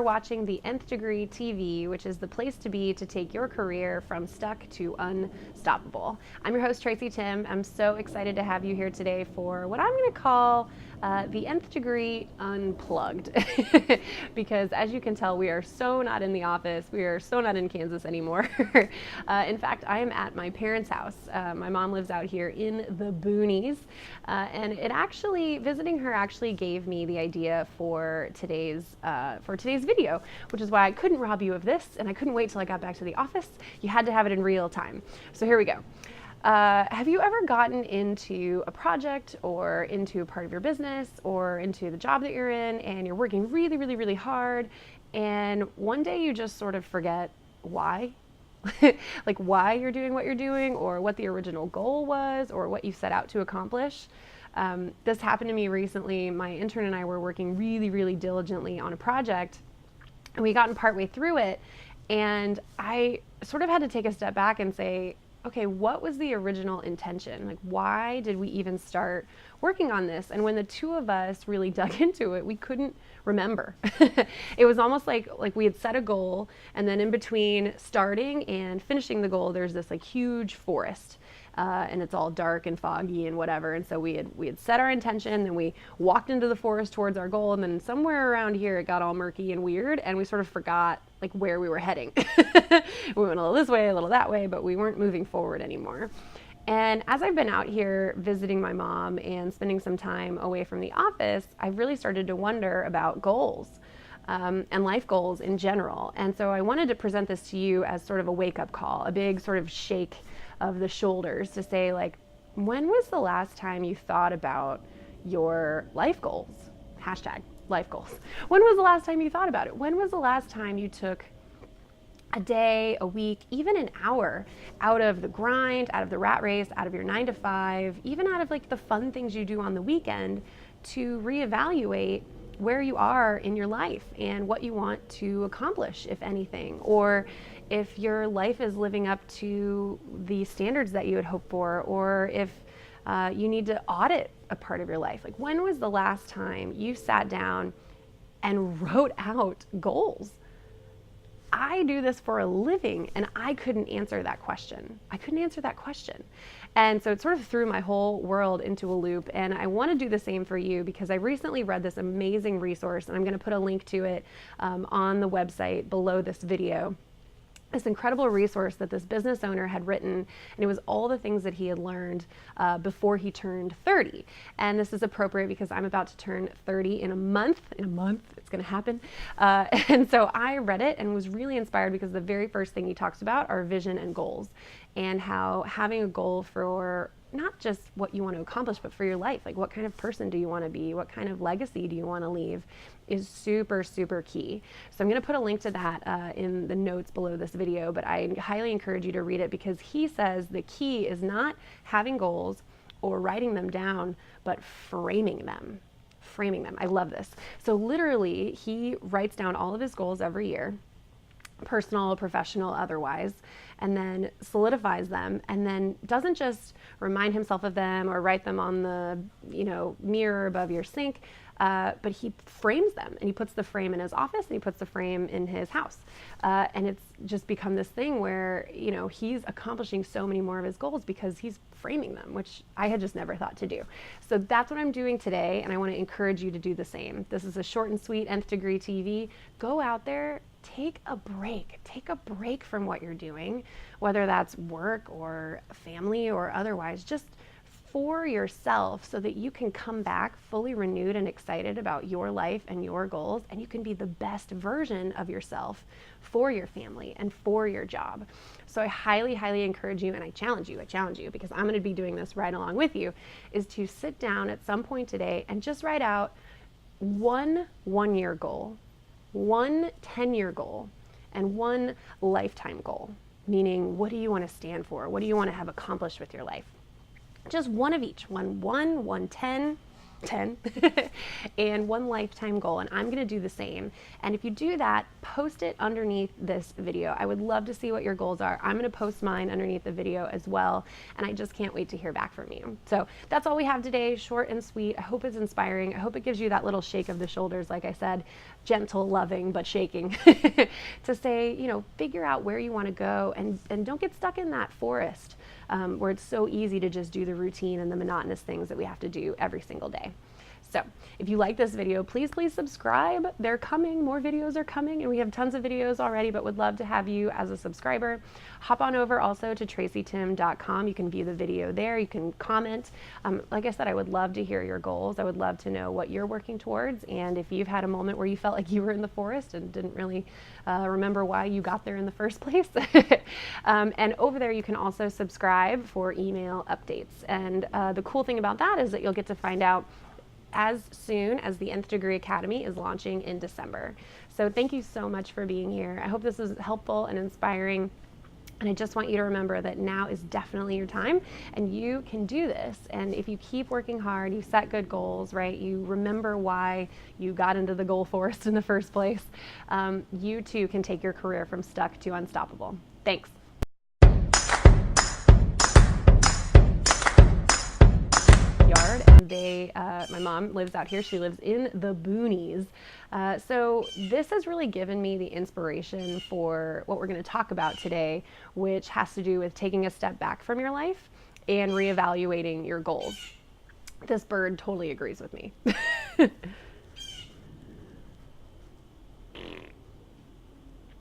watching the Nth Degree TV, which is the place to be to take your career from stuck to unstoppable. I'm your host, Tracy Timm. I'm so excited to have you here today for what I'm going to call the Nth Degree Unplugged. Because as you can tell, we are so not in the office. We are so not in Kansas anymore. In fact, I am at my parents' house. My mom lives out here in the boonies. And visiting her actually gave me the idea for today's video, which is why I couldn't rob you of this, and I couldn't wait till I got back to the office. You had to have it in real time. So here we go. Have you ever gotten into a project or into a part of your business or into the job that you're in, and you're working really, really, really hard, and one day you just sort of forget why? Like why you're doing what you're doing, or what the original goal was, or what you set out to accomplish? This happened to me recently. My intern and I were working really, really diligently on a project, and we gotten partway through it, and I sort of had to take a step back and say, okay, what was the original intention? Like, why did we even start working on this? And when the two of us really dug into it, we couldn't remember. It was almost like we had set a goal, and then in between starting and finishing the goal, there's this like huge forest. And it's all dark and foggy and whatever. And so we had set our intention, and we walked into the forest towards our goal, and then somewhere around here it got all murky and weird, and we sort of forgot like where we were heading. We went a little this way, a little that way, but we weren't moving forward anymore. And as I've been out here visiting my mom and spending some time away from the office, I've really started to wonder about goals. And life goals in general. And so I wanted to present this to you as sort of a wake-up call, a big sort of shake of the shoulders to say, like, when was the last time you thought about your life goals? Hashtag life goals. When was the last time you thought about it? When was the last time you took a day, a week, even an hour out of the grind, out of the rat race, out of your 9 to 5, even out of like the fun things you do on the weekend to reevaluate where you are in your life and what you want to accomplish, if anything, or if your life is living up to the standards that you had hoped for, or if you need to audit a part of your life. Like, when was the last time you sat down and wrote out goals? I do this for a living, and I couldn't answer that question. And so it sort of threw my whole world into a loop, and I want to do the same for you because I recently read this amazing resource, and I'm going to put a link to it on the website below this video. This incredible resource that this business owner had written, and it was all the things that he had learned before he turned 30. And this is appropriate because I'm about to turn 30 in a month. It's going to happen. And so I read it and was really inspired because the very first thing he talks about are vision and goals, and how having a goal for not just what you want to accomplish, but for your life, like what kind of person do you want to be? What kind of legacy do you want to leave is super, super key. So I'm going to put a link to that in the notes below this video, but I highly encourage you to read it because he says the key is not having goals or writing them down, but framing them. I love this. So literally, he writes down all of his goals every year, personal, professional, otherwise, and then solidifies them, and then doesn't just remind himself of them or write them on the mirror above your sink, but he frames them, and he puts the frame in his office, and he puts the frame in his house, and it's just become this thing where he's accomplishing so many more of his goals because he's framing them, which I had just never thought to do. So that's what I'm doing today, and I want to encourage you to do the same. This is a short and sweet Nth Degree TV. Go out there, take a break from what you're doing, whether that's work or family or otherwise, just for yourself, so that you can come back fully renewed and excited about your life and your goals, and you can be the best version of yourself for your family and for your job. So I highly, highly encourage you, and I challenge you because I'm going to be doing this right along with you, is to sit down at some point today and just write out one 1-year goal, one 10-year goal, and one lifetime goal. Meaning, what do you want to stand for? What do you want to have accomplished with your life? Just one of each, one 1, one 10, 10 and one lifetime goal, and I'm going to do the same. And if you do that, post it underneath this video. I would love to see what your goals are. I'm going to post mine underneath the video as well, and I just can't wait to hear back from you. So that's all we have today, short and sweet. I hope it's inspiring. I hope it gives you that little shake of the shoulders, like I said, gentle, loving, but shaking, to say, you know, figure out where you want to go, and don't get stuck in that forest where it's so easy to just do the routine and the monotonous things that we have to do every single day. So if you like this video, please subscribe. They're coming, more videos are coming, and we have tons of videos already, but would love to have you as a subscriber. Hop on over also to tracytimm.com. You can view the video there. You can comment. Like I said, I would love to hear your goals. I would love to know what you're working towards, and if you've had a moment where you felt like you were in the forest and didn't really remember why you got there in the first place. And over there, you can also subscribe for email updates. And the cool thing about that is that you'll get to find out as soon as the Nth Degree Academy is launching in December. So thank you so much for being here. I hope this is helpful and inspiring. And I just want you to remember that now is definitely your time, and you can do this. And if you keep working hard, you set good goals, right? You remember why you got into the goal forest in the first place. You too can take your career from stuck to unstoppable. Thanks. Yard, and my mom lives out here. She lives in the boonies. So this has really given me the inspiration for what we're going to talk about today, which has to do with taking a step back from your life and reevaluating your goals. This bird totally agrees with me.